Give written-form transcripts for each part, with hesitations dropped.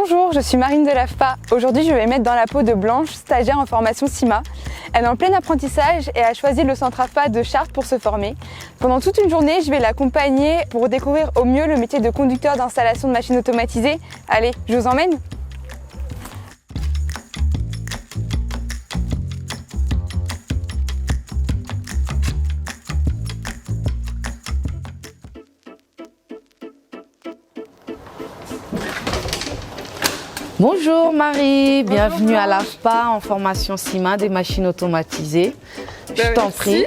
Bonjour, je suis Marine de l'AFPA. Aujourd'hui, je vais mettre dans la peau de Blanche, stagiaire en formation CIMA. Elle est en plein apprentissage et a choisi le centre AFPA de Chartres pour se former. Pendant toute une journée, je vais l'accompagner pour découvrir au mieux le métier de conducteur d'installation de machines automatisées. Allez, je vous emmène. Bonjour Marie, bienvenue à l'AFPA en formation CIMA des machines automatisées. Je t'en prie.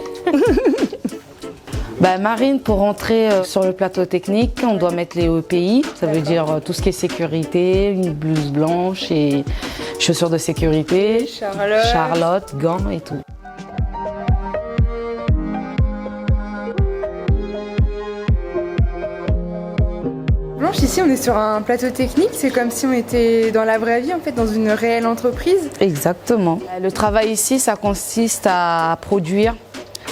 Marine, pour rentrer sur le plateau technique, on doit mettre les EPI, ça veut dire tout ce qui est sécurité, une blouse blanche et chaussures de sécurité, Charlotte, gants et tout. Blanche, ici on est sur un plateau technique, c'est comme si on était dans la vraie vie en fait, dans une réelle entreprise. Exactement. Le travail ici, ça consiste à produire.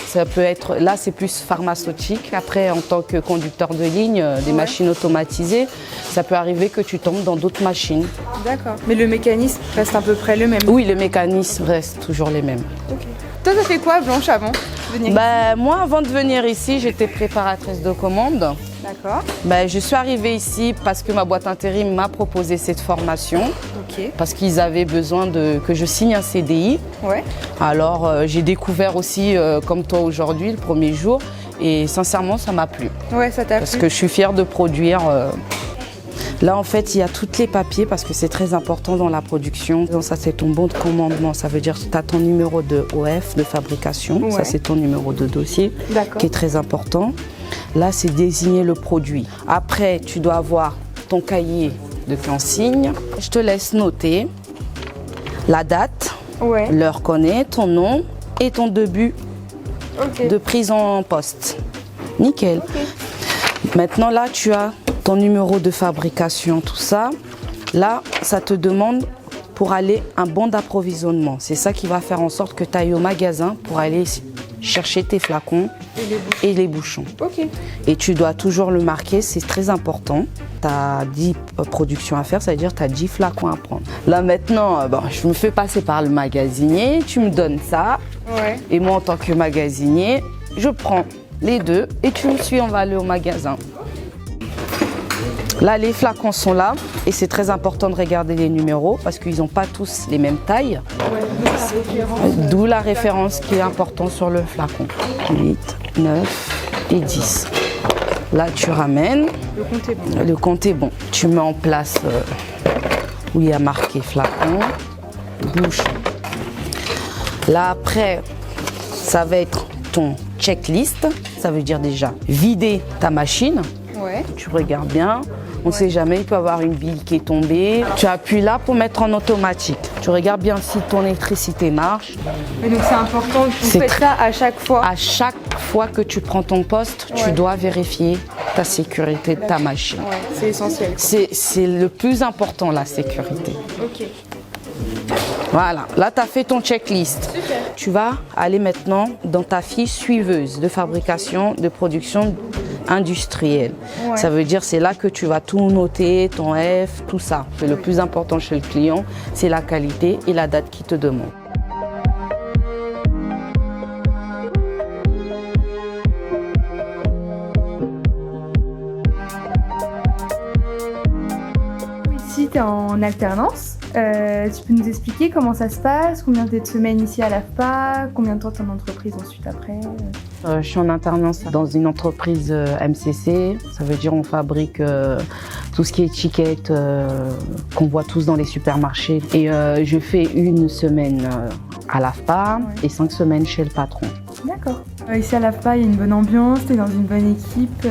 Ça peut être, là c'est plus pharmaceutique. Après, en tant que conducteur de ligne, des machines automatisées, ça peut arriver que tu tombes dans d'autres machines. D'accord. Mais le mécanisme reste à peu près le même? Oui, le mécanisme reste toujours les mêmes. Okay. Toi, t'as fait quoi, Blanche, avant de venir ici? Moi, avant de venir ici, j'étais préparatrice de commandes. D'accord. Je suis arrivée ici parce que ma boîte intérim m'a proposé cette formation. Okay. Parce qu'ils avaient besoin que je signe un CDI. Ouais. Alors j'ai découvert aussi, comme toi aujourd'hui, le premier jour. Et sincèrement, ça m'a plu. Ouais, ça t'a plu. Parce que je suis fière de produire. Là, en fait, il y a tous les papiers parce que c'est très important dans la production. Donc, ça, c'est ton bon de commandement. Ça veut dire que tu as ton numéro de OF, de fabrication. Ouais. Ça, c'est ton numéro de dossier qui est très important. Là, c'est désigner le produit. Après, tu dois avoir ton cahier de consigne. Je te laisse noter la date, l'heure qu'on est, ton nom et ton début de prise en poste. Nickel. Maintenant, là, tu as ton numéro de fabrication, tout ça. Là, ça te demande pour aller un bon d'approvisionnement. C'est ça qui va faire en sorte que tu ailles au magasin pour aller chercher tes flacons et les bouchons. Et tu dois toujours le marquer, c'est très important. Tu as 10 productions à faire, ça veut dire que tu as 10 flacons à prendre. Là maintenant, je me fais passer par le magasinier, tu me donnes ça. Et moi en tant que magasinier, je prends les deux et tu me suis, on va aller au magasin. Là, les flacons sont là et c'est très important de regarder les numéros parce qu'ils n'ont pas tous les mêmes tailles. D'où la référence qui est importante sur le flacon. 8, 9 et 10. Là, tu ramènes. Le compte est bon. Le compte est bon. Tu mets en place où il y a marqué flacon, bouchon. Là, après, ça va être ton checklist. Ça veut dire déjà vider ta machine. Tu regardes bien. On ne sait jamais, il peut y avoir une bille qui est tombée. Tu appuies là pour mettre en automatique. Tu regardes bien si ton électricité marche. Mais donc c'est important, vous faites ça à chaque fois? À chaque fois que tu prends ton poste, tu dois vérifier ta sécurité de ta machine. C'est essentiel. C'est le plus important, la sécurité. Voilà, là tu as fait ton checklist. Super. Tu vas aller maintenant dans ta fiche suiveuse de fabrication, de production industrielle. Ça veut dire c'est là que tu vas tout noter, ton F, tout ça. C'est le plus important chez le client, c'est la qualité et la date qu'il te demande. Ici, tu es en alternance. Tu peux nous expliquer comment ça se passe? Combien de semaines ici à l'AFPA? Combien de temps tu es en entreprise ensuite après? Je suis en alternance dans une entreprise MCC. Ça veut dire on fabrique tout ce qui est étiquette qu'on voit tous dans les supermarchés. Et je fais une semaine à l'AFPA et 5 semaines chez le patron. D'accord. Ici à l'AFPA, il y a une bonne ambiance, tu es dans une bonne équipe.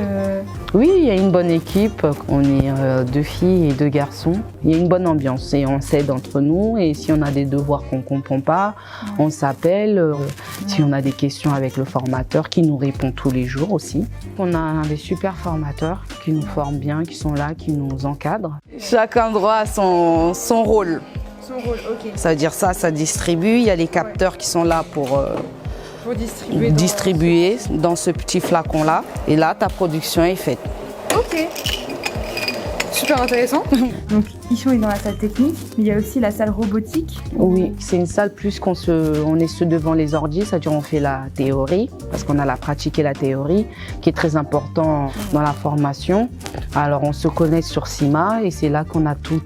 Oui, il y a une bonne équipe. On est 2 filles et 2 garçons. Il y a une bonne ambiance et on s'aide entre nous. Et si on a des devoirs qu'on ne comprend pas, on s'appelle. Si on a des questions avec le formateur qui nous répond tous les jours aussi. On a des super formateurs qui nous forment bien, qui sont là, qui nous encadrent. Chaque endroit a son rôle. Son rôle, Ça veut dire ça distribue. Il y a les capteurs qui sont là pour distribuer dans ce petit flacon-là. Et là, ta production est faite. Ok. super intéressant. Donc Ichon est dans la salle technique, mais il y a aussi la salle robotique. Oui, c'est une salle plus on est devant les ordi, c'est-à-dire on fait la théorie, parce qu'on a la pratique et la théorie, qui est très important dans la formation. Alors on se connecte sur CIMA et c'est là qu'on a tous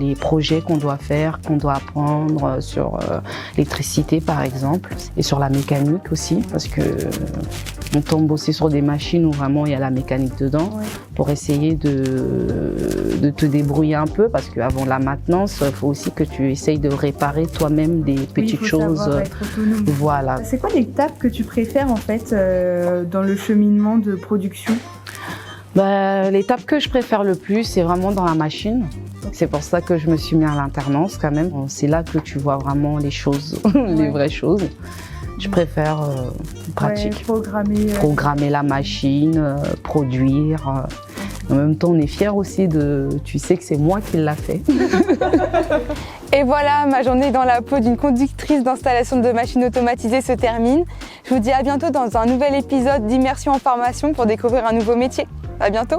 les projets qu'on doit faire, qu'on doit apprendre sur l'électricité par exemple, et sur la mécanique aussi, parce que on tombe aussi sur des machines où vraiment il y a la mécanique dedans, pour essayer de te débrouiller un peu, parce qu'avant la maintenance, il faut aussi que tu essayes de réparer toi-même des petites choses. Être autonome. Voilà. C'est quoi l'étape que tu préfères en fait dans le cheminement de production? L'étape que je préfère le plus, c'est vraiment dans la machine. C'est pour ça que je me suis mis à l'alternance quand même. C'est là que tu vois vraiment les choses, les vraies choses. Je préfère pratique. Programmer la machine, produire. En même temps, on est fiers aussi tu sais que c'est moi qui l'a fait. Et voilà, ma journée dans la peau d'une conductrice d'installation de machines automatisées se termine. Je vous dis à bientôt dans un nouvel épisode d'Immersion en formation pour découvrir un nouveau métier. À bientôt.